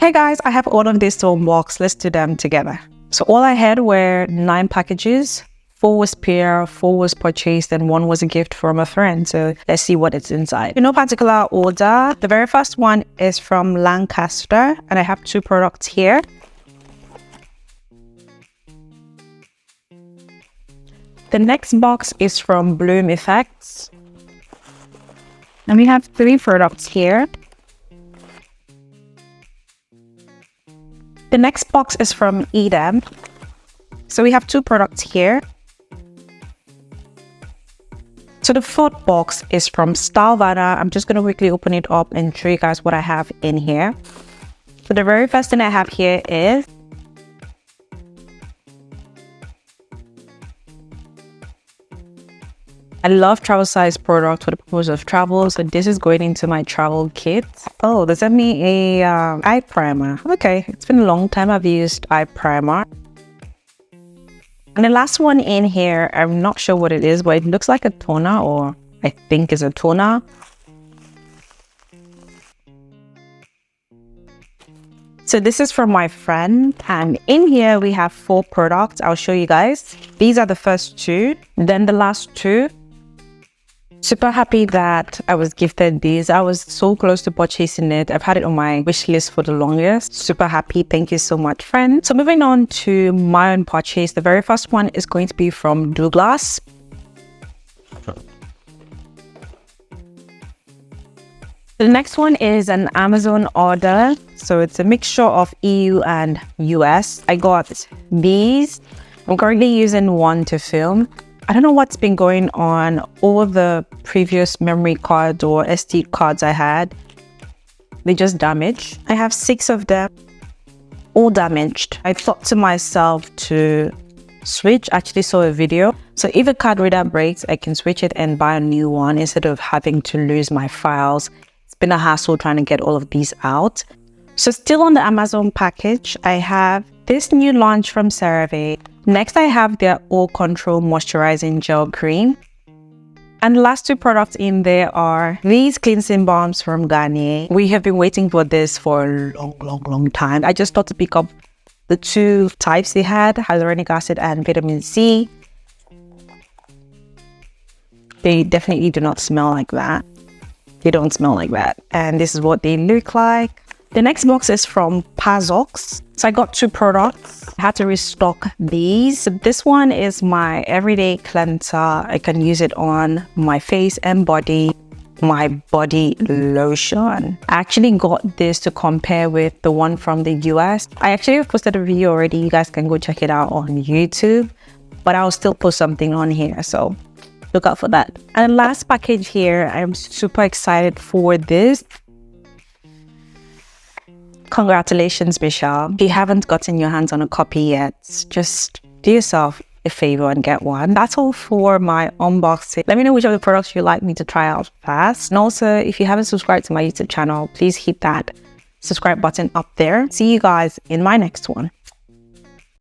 Hey guys, I have all of this to unbox. Let's do them together. So all I had were 9 packages. 4 was PR, 4 was purchased, and 1 was a gift from a friend. So let's see what it's inside. In no particular order, the very first one is from Lancaster, and I have 2 products here. The next box is from Bloom Effects. And we have 3 products here. The next box is from Edam. So we have 2 products here. So the 4th box is from Stalvana. I'm just going to quickly open it up and show you guys what I have in here. So the very first thing I have here is I love travel size products for the purpose of travel. So this is going into my travel kit. Oh, they sent me a eye primer. Okay, it's been a long time I've used eye primer. And the last one in here, I'm not sure what it is, but it looks like a toner, or I think is a toner. So this is from my friend, and in here we have 4 products. I'll show you guys. These are the first 2, then the last 2. Super happy that I was gifted these. I was so close to purchasing it. I've had it on my wish list for the longest. Super happy. Thank you so much, friend. So moving on to my own purchase. The very first one is going to be from Douglas. The next one is an Amazon order. So it's a mixture of EU and US. I got these. I'm currently using one to film. I don't know what's been going on. All the previous memory cards or SD cards I had, they just damaged. I have 6 of them, all damaged. I thought to myself to switch. I actually saw a video. So if a card reader breaks, I can switch it and buy a new one instead of having to lose my files. It's been a hassle trying to get all of these out. So still on the Amazon package, I have this new launch from CeraVe. Next, I have their All Control Moisturizing Gel Cream. And the last 2 products in there are these cleansing balms from Garnier. We have been waiting for this for a long time. I just thought to pick up the 2 types they had, hyaluronic acid and vitamin C. They definitely do not smell like that. They don't smell like that. And this is what they look like. The next box is from Pazox. So I got 2 products. I had to restock these. So this one is my everyday cleanser. I can use it on my face and body. My body lotion. I actually got this to compare with the one from the US. I actually posted a video already. You guys can go check it out on YouTube. But I'll still post something on here. So look out for that. And the last package here, I'm super excited for this. Congratulations, Michelle. If you haven't gotten your hands on a copy yet, just do yourself a favor and get one. That's all for my unboxing. Let me know which of the products you'd like me to try out first. And also, if you haven't subscribed to my YouTube channel, please hit that subscribe button up there. See you guys in my next one.